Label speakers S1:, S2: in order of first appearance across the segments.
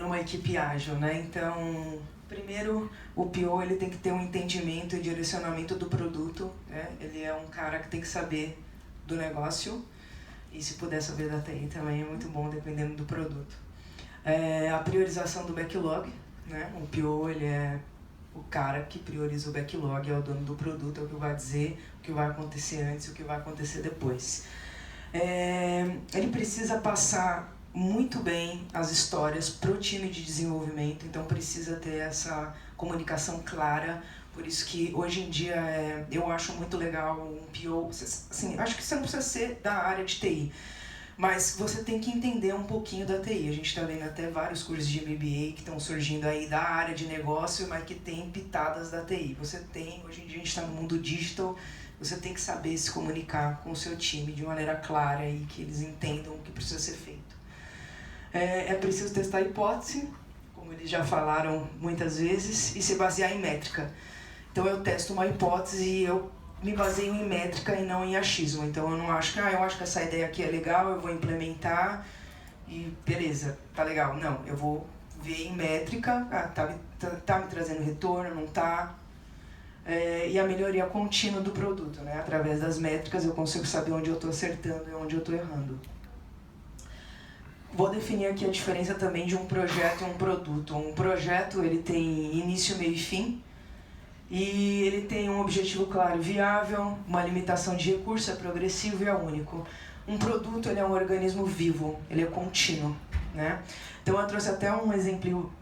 S1: numa equipe ágil, né? Então, primeiro, o PO ele tem que ter um entendimento e direcionamento do produto, né? Ele é um cara que tem que saber do negócio e se puder saber da TI também é muito bom, dependendo do produto. A priorização do backlog, né? O PO ele é o cara que prioriza o backlog, é o dono do produto, é o que vai dizer o que vai acontecer antes e o que vai acontecer depois. Ele precisa passar muito bem as histórias para o time de desenvolvimento, então precisa ter essa comunicação clara. Por isso que hoje em dia eu acho muito legal um PO, assim, acho que você não precisa ser da área de TI, mas você tem que entender um pouquinho da TI. A gente está vendo até vários cursos de MBA que estão surgindo aí da área de negócio, mas que tem pitadas da TI. Hoje em dia a gente está no mundo digital, você tem que saber se comunicar com o seu time de maneira clara e que eles entendam o que precisa ser feito. É preciso testar a hipótese, como eles já falaram muitas vezes, e se basear em métrica. Então eu testo uma hipótese e eu me baseio em métrica e não em achismo. Então eu não acho que, eu acho que essa ideia aqui é legal, eu vou implementar e beleza, tá legal. Não, eu vou ver em métrica, tá me trazendo retorno, não tá. E a melhoria contínua do produto, né? Através das métricas eu consigo saber onde eu estou acertando e onde eu estou errando. Vou definir aqui a diferença também de um projeto e um produto. Um projeto ele tem início, meio e fim, e ele tem um objetivo claro e viável, uma limitação de recurso, é progressivo e é único. Um produto ele é um organismo vivo, ele é contínuo, né? Então eu trouxe até um exemplo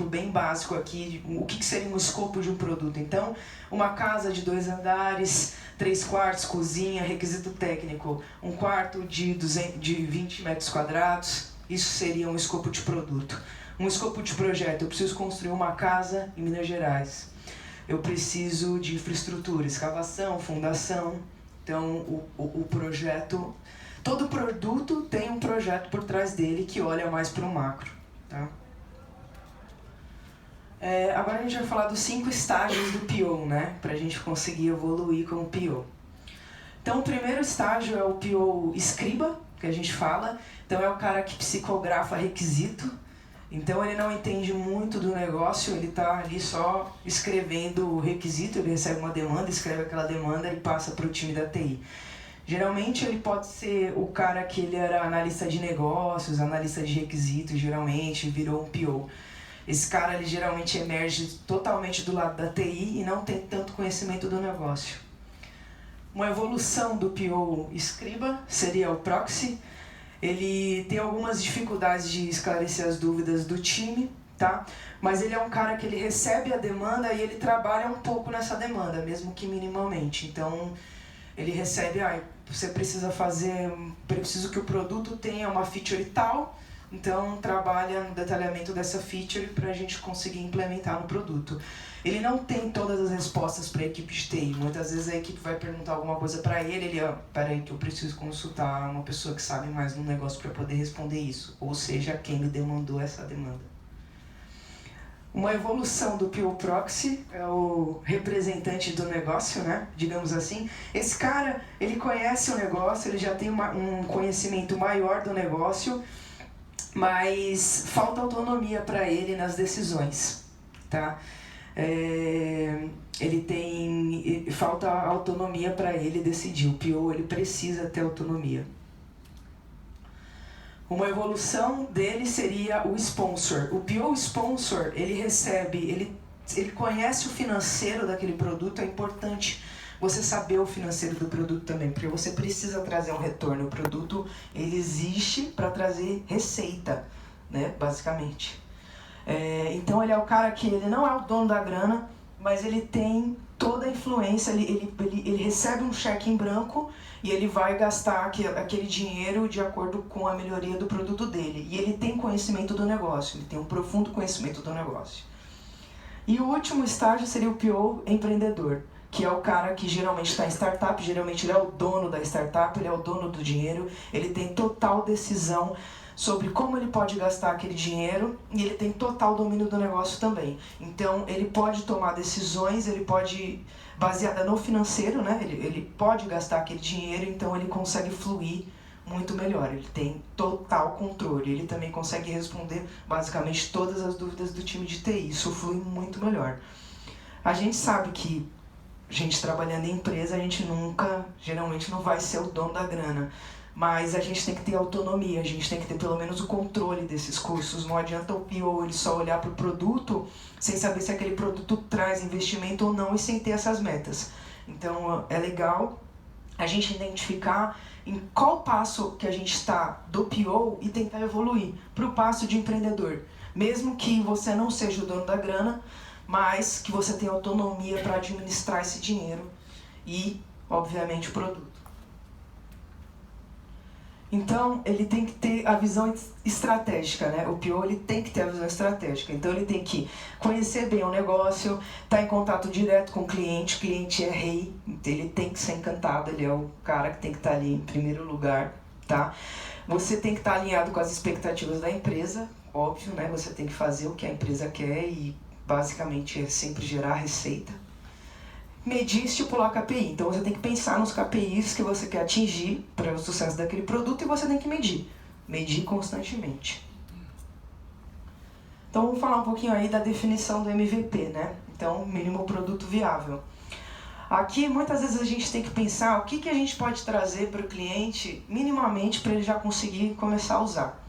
S1: bem básico aqui, o que seria um escopo de um produto. Então, uma casa de 2 andares, 3 quartos, cozinha, requisito técnico, um quarto de 20 metros quadrados, isso seria um escopo de produto. Um escopo de projeto, eu preciso construir uma casa em Minas Gerais. Eu preciso de infraestrutura, escavação, fundação. Então, o projeto... Todo produto tem um projeto por trás dele que olha mais para o macro. Tá? Agora a gente vai falar dos 5 estágios do PO, né? Para a gente conseguir evoluir como PO. Então, o primeiro estágio é o PO escriba, que a gente fala. Então, é o cara que psicografa requisito. Então, ele não entende muito do negócio, ele está ali só escrevendo o requisito, ele recebe uma demanda, escreve aquela demanda e passa para o time da TI. Geralmente, ele pode ser o cara que ele era analista de negócios, analista de requisitos, geralmente virou um PO. Esse cara, ele geralmente emerge totalmente do lado da TI e não tem tanto conhecimento do negócio. Uma evolução do PO escriba seria o proxy. Ele tem algumas dificuldades de esclarecer as dúvidas do time, tá? Mas ele é um cara que ele recebe a demanda e ele trabalha um pouco nessa demanda, mesmo que minimamente. Então, ele recebe, você precisa preciso que o produto tenha uma feature tal, então trabalha no detalhamento dessa feature para a gente conseguir implementar no produto. Ele não tem todas as respostas para a equipe de TI. Muitas vezes a equipe vai perguntar alguma coisa para ele, peraí que eu preciso consultar uma pessoa que sabe mais no negócio para poder responder isso. Ou seja, quem me demandou essa demanda. Uma evolução do PO Proxy é o representante do negócio, né? Digamos assim. Esse cara, ele conhece o negócio, ele já tem um conhecimento maior do negócio, mas falta autonomia para ele nas decisões, tá? Falta autonomia para ele decidir. O PO ele precisa ter autonomia. Uma evolução dele seria o sponsor. O PO sponsor, ele conhece o financeiro daquele produto. É importante você saber o financeiro do produto também, porque você precisa trazer um retorno. O produto ele existe para trazer receita, né, basicamente. Então ele é o cara que ele não é o dono da grana, mas ele tem toda a influência, ele recebe um cheque em branco e ele vai gastar aquele dinheiro de acordo com a melhoria do produto dele. E ele tem conhecimento do negócio, ele tem um profundo conhecimento do negócio. E o último estágio seria o PO empreendedor, que é o cara que geralmente está em startup, geralmente ele é o dono da startup, ele é o dono do dinheiro, ele tem total decisão sobre como ele pode gastar aquele dinheiro e ele tem total domínio do negócio também. Então, ele pode tomar decisões, ele pode, baseada no financeiro, né? Ele pode gastar aquele dinheiro, então ele consegue fluir muito melhor, ele tem total controle, ele também consegue responder basicamente todas as dúvidas do time de TI, isso flui muito melhor. A gente sabe que a gente trabalhando em empresa, a gente nunca, geralmente não vai ser o dono da grana, mas a gente tem que ter autonomia, a gente tem que ter pelo menos o controle desses cursos. Não adianta o PO ele só olhar para o produto sem saber se aquele produto traz investimento ou não e sem ter essas metas. Então é legal a gente identificar em qual passo que a gente está do PO e tentar evoluir para o passo de empreendedor. Mesmo que você não seja o dono da grana, mas que você tenha autonomia para administrar esse dinheiro e, obviamente, o produto. Então, ele tem que ter a visão estratégica, né? O PO ele tem que ter a visão estratégica. Então, ele tem que conhecer bem o negócio, estar em contato direto com o cliente é rei, ele tem que ser encantado, ele é o cara que tem que estar ali em primeiro lugar, tá? Você tem que estar alinhado com as expectativas da empresa, óbvio, né? Você tem que fazer o que a empresa quer e, basicamente, é sempre gerar receita. Medir e estipular KPI. Então você tem que pensar nos KPIs que você quer atingir para o sucesso daquele produto e você tem que medir. Medir constantemente. Então vamos falar um pouquinho aí da definição do MVP, né? Então, mínimo produto viável. Aqui muitas vezes a gente tem que pensar o que a gente pode trazer para o cliente minimamente para ele já conseguir começar a usar.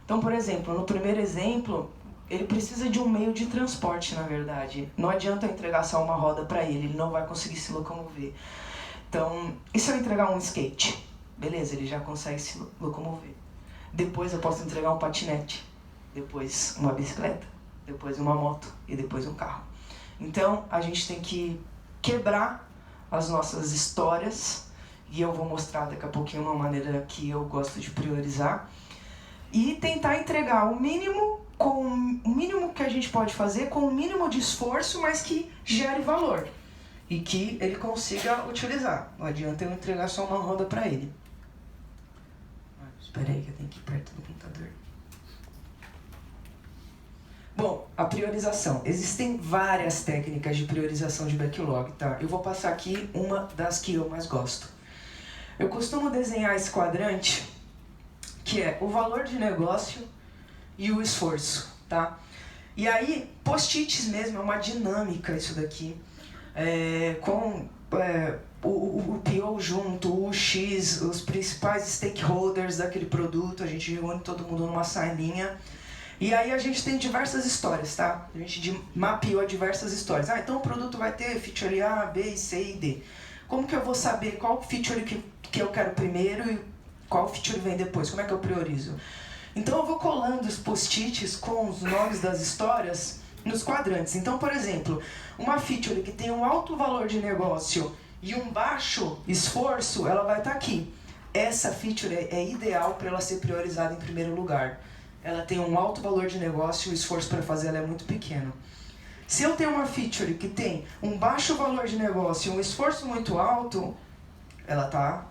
S1: Então, por exemplo, no primeiro exemplo, ele precisa de um meio de transporte, na verdade. Não adianta eu entregar só uma roda para ele não vai conseguir se locomover. Então, e se eu entregar um skate? Beleza, ele já consegue se locomover. Depois eu posso entregar um patinete, depois uma bicicleta, depois uma moto e depois um carro. Então, a gente tem que quebrar as nossas histórias, e eu vou mostrar daqui a pouquinho uma maneira que eu gosto de priorizar, e tentar entregar o mínimo com o mínimo que a gente pode fazer, com o mínimo de esforço, mas que gere valor e que ele consiga utilizar. Não adianta eu entregar só uma roda para ele. Espera aí que eu tenho que ir perto do computador. Bom, a priorização. Existem várias técnicas de priorização de backlog, tá? Eu vou passar aqui uma das que eu mais gosto. Eu costumo desenhar esse quadrante, que é o valor de negócio e o esforço, tá? E aí, post-its mesmo, é uma dinâmica isso daqui, com o PO junto, o X, os principais stakeholders daquele produto, a gente reúne todo mundo numa salinha, e aí a gente tem diversas histórias, tá? A gente mapeou diversas histórias. Então o produto vai ter feature A, B, C e D. Como que eu vou saber qual feature que eu quero primeiro e qual feature vem depois? Como é que eu priorizo? Então eu vou colando os post-its com os nomes das histórias nos quadrantes. Então, por exemplo, uma feature que tem um alto valor de negócio e um baixo esforço, ela vai estar aqui. Essa feature é ideal para ela ser priorizada em primeiro lugar. Ela tem um alto valor de negócio e o esforço para fazer ela é muito pequeno. Se eu tenho uma feature que tem um baixo valor de negócio e um esforço muito alto, ela está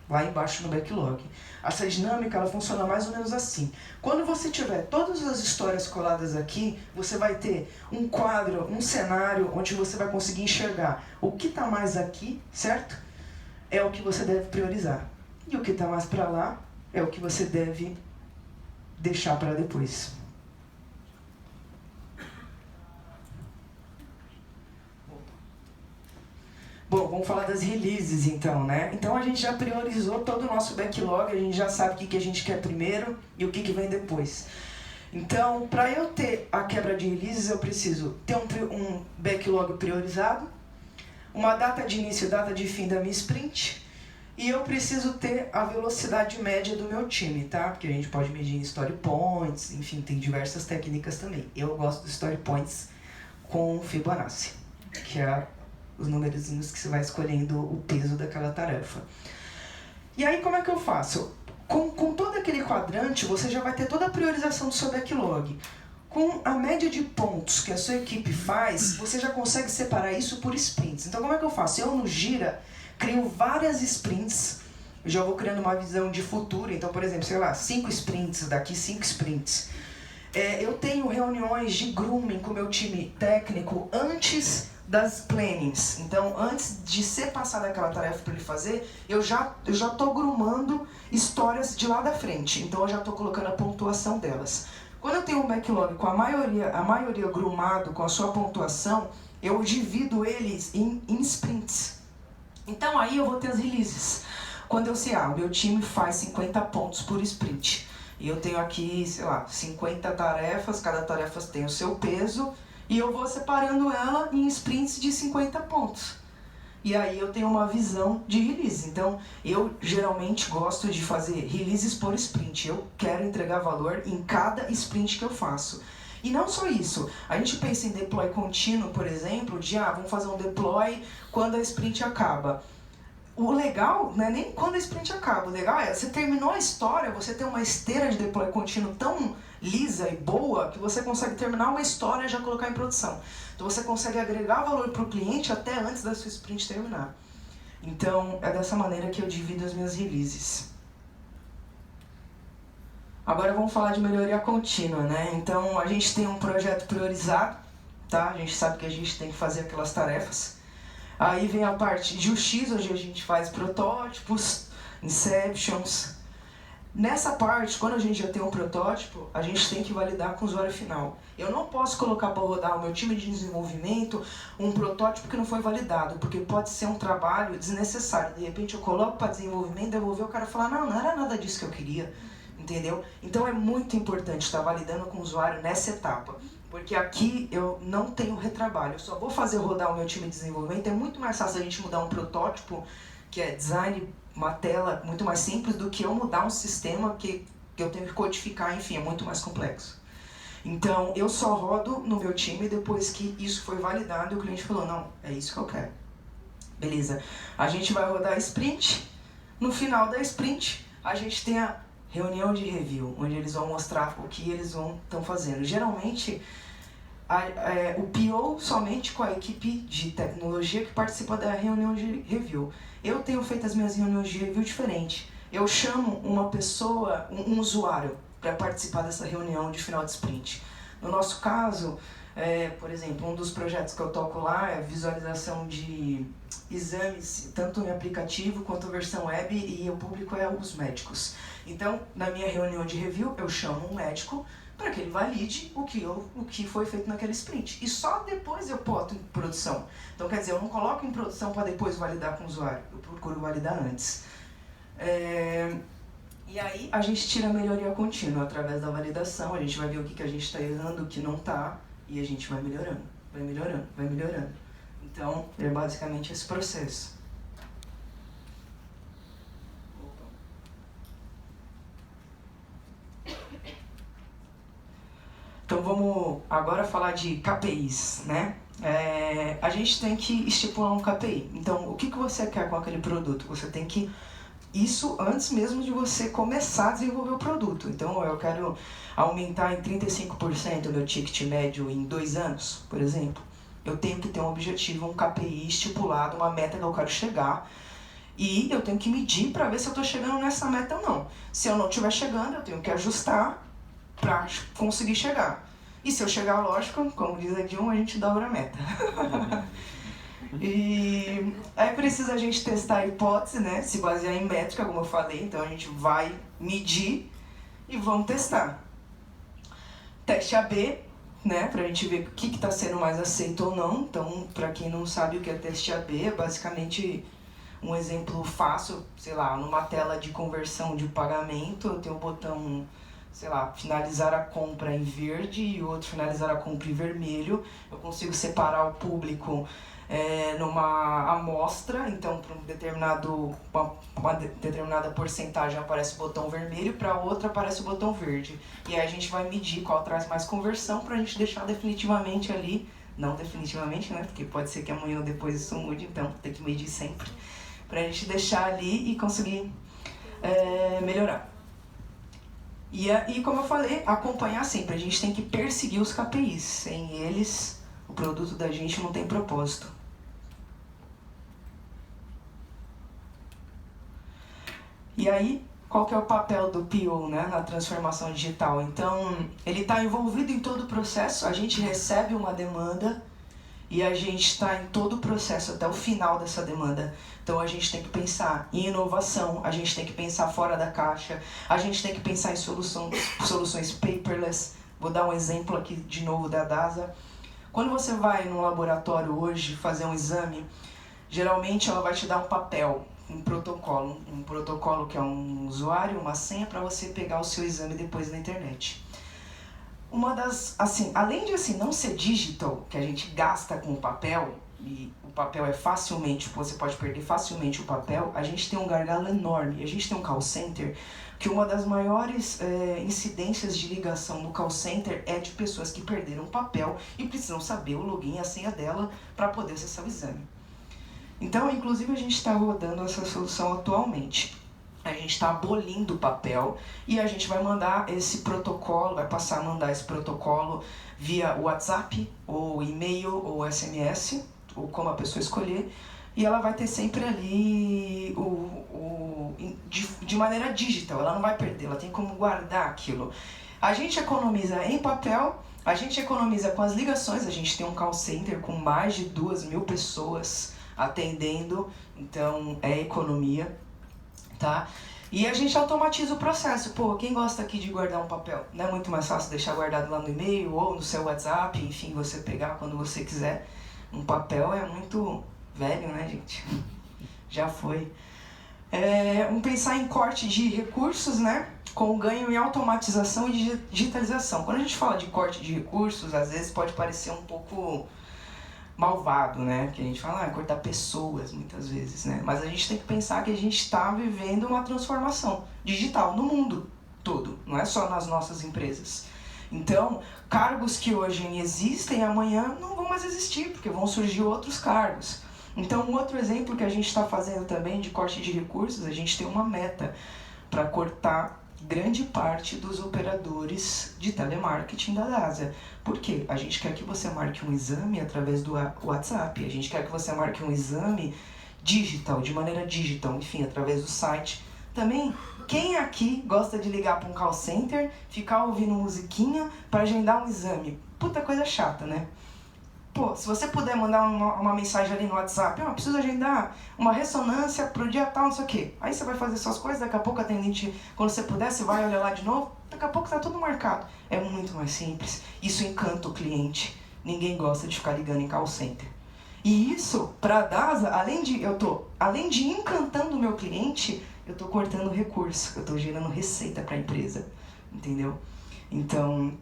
S1: lá embaixo no backlog. Essa dinâmica ela funciona mais ou menos assim. Quando você tiver todas as histórias coladas aqui, você vai ter um quadro, um cenário onde você vai conseguir enxergar o que está mais aqui, certo? É o que você deve priorizar. E o que está mais para lá é o que você deve deixar para depois. Bom, vamos falar das releases então, né? Então a gente já priorizou todo o nosso backlog, a gente já sabe o que a gente quer primeiro e o que vem depois. Então, para eu ter a quebra de releases, eu preciso ter um backlog priorizado, uma data de início e data de fim da minha sprint, e eu preciso ter a velocidade média do meu time, tá? Porque a gente pode medir em story points, enfim, tem diversas técnicas também. Eu gosto de story points com Fibonacci, que é os numerozinhos que você vai escolhendo o peso daquela tarefa. E aí como é que eu faço? Com todo aquele quadrante, você já vai ter toda a priorização do seu backlog. Com a média de pontos que a sua equipe faz, você já consegue separar isso por sprints. Então como é que eu faço? Eu no Gira crio várias sprints, eu já vou criando uma visão de futuro. Então, por exemplo, sei lá, 5 sprints, daqui 5 sprints. Eu tenho reuniões de grooming com o meu time técnico antes das plannings. Então, antes de ser passada aquela tarefa para ele fazer, eu já estou grumando histórias de lá da frente. Então, eu já estou colocando a pontuação delas. Quando eu tenho um backlog com a maioria grumado com a sua pontuação, eu divido eles em sprints. Então, aí eu vou ter as releases. Quando eu sei, o meu time faz 50 pontos por sprint. E eu tenho aqui, sei lá, 50 tarefas, cada tarefa tem o seu peso, e eu vou separando ela em sprints de 50 pontos. E aí eu tenho uma visão de release. Então, eu geralmente gosto de fazer releases por sprint. Eu quero entregar valor em cada sprint que eu faço. E não só isso. A gente pensa em deploy contínuo, por exemplo, de vamos fazer um deploy quando a sprint acaba. O legal não é nem quando a sprint acaba, o legal é, você terminou a história, você tem uma esteira de deploy contínuo tão lisa e boa que você consegue terminar uma história e já colocar em produção. Então você consegue agregar valor para o cliente até antes da sua sprint terminar. Então é dessa maneira que eu divido as minhas releases. Agora vamos falar de melhoria contínua, né? Então a gente tem um projeto priorizado, tá? A gente sabe que a gente tem que fazer aquelas tarefas. Aí vem a parte de UX, onde a gente faz protótipos, inceptions. Nessa parte, quando a gente já tem um protótipo, a gente tem que validar com o usuário final. Eu não posso colocar para rodar o meu time de desenvolvimento um protótipo que não foi validado, porque pode ser um trabalho desnecessário. De repente eu coloco para desenvolvimento, devolver, o cara falar, não era nada disso que eu queria, entendeu? Então é muito importante estar validando com o usuário nessa etapa. Porque aqui eu não tenho retrabalho, eu só vou fazer rodar o meu time de desenvolvimento. É muito mais fácil a gente mudar um protótipo, que é design, uma tela muito mais simples, do que eu mudar um sistema que eu tenho que codificar, enfim, é muito mais complexo. Então, eu só rodo no meu time depois que isso foi validado e o cliente falou, não, é isso que eu quero. Beleza, a gente vai rodar a sprint, no final da sprint a gente tem a reunião de review, onde eles vão mostrar o que eles estão fazendo. Geralmente, o PO somente com a equipe de tecnologia que participa da reunião de review. Eu tenho feito as minhas reuniões de review diferente. Eu chamo uma pessoa, um usuário, para participar dessa reunião de final de sprint. No nosso caso, por exemplo, um dos projetos que eu toco lá é visualização de exames, tanto em aplicativo quanto versão web, e o público é os médicos. Então, na minha reunião de review, eu chamo um médico para que ele valide o que foi feito naquele sprint. E só depois eu boto em produção. Então, quer dizer, eu não coloco em produção para depois validar com o usuário. Eu procuro validar antes. E aí, a gente tira a melhoria contínua através da validação. A gente vai ver o que a gente está errando, o que não está, e a gente vai melhorando, vai melhorando, vai melhorando. Então, é basicamente esse processo. Então vamos agora falar de KPIs, né? A gente tem que estipular um KPI. Então, o que você quer com aquele produto? Você tem que... Isso antes mesmo de você começar a desenvolver o produto. Então, eu quero aumentar em 35% o meu ticket médio em 2 anos, por exemplo. Eu tenho que ter um objetivo, um KPI estipulado, uma meta que eu quero chegar. E eu tenho que medir para ver se eu estou chegando nessa meta ou não. Se eu não estiver chegando, eu tenho que ajustar para conseguir chegar. E se eu chegar, lógico, como diz a Dilma, a gente dobra a meta. E aí precisa a gente testar a hipótese, né? Se basear em métrica, como eu falei. Então a gente vai medir e vamos testar. Teste AB, né? Pra gente ver o que está sendo mais aceito ou não. Então, para quem não sabe o que é teste AB, é basicamente um exemplo fácil, sei lá, numa tela de conversão de pagamento, eu tenho o botão, sei lá, finalizar a compra em verde e o outro finalizar a compra em vermelho. Eu consigo separar o público numa amostra, então para uma determinada porcentagem aparece o botão vermelho, para outra aparece o botão verde. E aí a gente vai medir qual traz mais conversão para a gente deixar definitivamente ali, não definitivamente, né, porque pode ser que amanhã ou depois isso mude, então tem que medir sempre, para a gente deixar ali e conseguir melhorar. E como eu falei, acompanhar sempre, a gente tem que perseguir os KPIs, sem eles o produto da gente não tem propósito. E aí, qual que é o papel do PO, né, na transformação digital? Então, ele está envolvido em todo o processo, a gente recebe uma demanda e a gente está em todo o processo até o final dessa demanda. Então a gente tem que pensar em inovação, a gente tem que pensar fora da caixa, a gente tem que pensar em soluções paperless. Vou dar um exemplo aqui de novo da DASA. Quando você vai no laboratório hoje fazer um exame, geralmente ela vai te dar um papel, um protocolo que é um usuário, uma senha para você pegar o seu exame depois na internet. Uma das, assim, além de assim não ser digital, que a gente gasta com o papel, e o papel é facilmente, você pode perder facilmente o papel, a gente tem um gargalo enorme. A gente tem um call center que uma das maiores incidências de ligação no call center é de pessoas que perderam o papel e precisam saber o login e a senha dela para poder acessar o exame. Então, inclusive, a gente está rodando essa solução atualmente. A gente está abolindo o papel e a gente vai mandar esse protocolo, vai passar a mandar esse protocolo via WhatsApp, ou e-mail, ou SMS, ou como a pessoa escolher, e ela vai ter sempre ali de maneira digital, ela não vai perder, ela tem como guardar aquilo. A gente economiza em papel, a gente economiza com as ligações, a gente tem um call center com mais de 2.000 pessoas atendendo, então é economia, tá? E a gente automatiza o processo. Pô, quem gosta aqui de guardar um papel? Não é muito mais fácil deixar guardado lá no e-mail ou no seu WhatsApp, enfim, você pegar quando você quiser. Um papel é muito velho, né, gente? Já foi. Pensar em corte de recursos, né? Com ganho em automatização e digitalização. Quando a gente fala de corte de recursos, às vezes pode parecer um pouco malvado, né? Que a gente fala, cortar pessoas, muitas vezes, né? Mas a gente tem que pensar que a gente está vivendo uma transformação digital no mundo todo, não é só nas nossas empresas. Então, cargos que hoje existem, amanhã não vão mais existir, porque vão surgir outros cargos. Então, um outro exemplo que a gente está fazendo também de corte de recursos, a gente tem uma meta para cortar grande parte dos operadores de telemarketing da DASA. Por quê? A gente quer que você marque um exame através do WhatsApp, a gente quer que você marque um exame digital, de maneira digital, enfim, através do site. Também, quem aqui gosta de ligar para um call center, ficar ouvindo musiquinha para agendar um exame? Puta coisa chata, né? Pô, se você puder mandar uma mensagem ali no WhatsApp, preciso agendar uma ressonância pro dia tal, não sei o quê. Aí você vai fazer suas coisas, daqui a pouco a atendente, quando você puder, você vai olhar lá de novo, daqui a pouco tá tudo marcado. É muito mais simples, isso encanta o cliente. Ninguém gosta de ficar ligando em call center. E isso, pra DASA, além de ir encantando o meu cliente, eu tô cortando recurso, eu tô gerando receita pra empresa, entendeu? Então,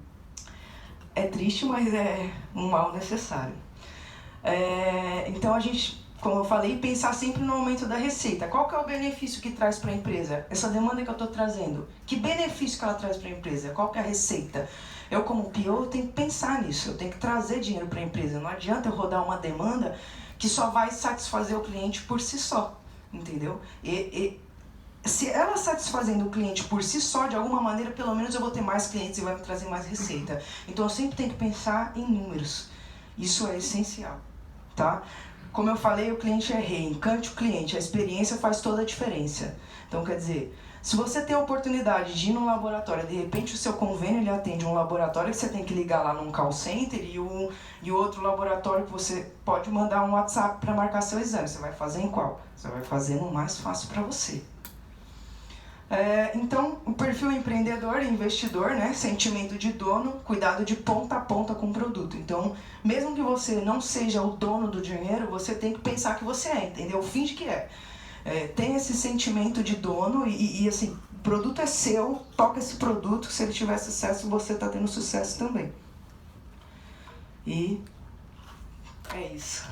S1: é triste, mas é um mal necessário. Então a gente, como eu falei, pensar sempre no aumento da receita. Qual que é o benefício que traz para a empresa? Essa demanda que eu estou trazendo, que benefício que ela traz para a empresa? Qual que é a receita? Eu, como PO, eu tenho que pensar nisso, eu tenho que trazer dinheiro para a empresa. Não adianta eu rodar uma demanda que só vai satisfazer o cliente por si só, entendeu? Se ela satisfazendo o cliente por si só, de alguma maneira, pelo menos eu vou ter mais clientes e vai me trazer mais receita. Então eu sempre tenho que pensar em números. Isso é essencial, tá? Como eu falei, o cliente é rei, encante o cliente, a experiência faz toda a diferença. Então, quer dizer, se você tem a oportunidade de ir num laboratório, de repente o seu convênio ele atende um laboratório que você tem que ligar lá num call center e o outro laboratório que você pode mandar um WhatsApp para marcar seu exame. Você vai fazer em qual? Você vai fazer no mais fácil para você. Então, o perfil empreendedor, investidor, né? Sentimento de dono, cuidado de ponta a ponta com o produto. Então, mesmo que você não seja o dono do dinheiro, você tem que pensar que você é, entendeu? Finge que é. Tem esse sentimento de dono e assim, o produto é seu, toca esse produto, se ele tiver sucesso, você está tendo sucesso também. E é isso.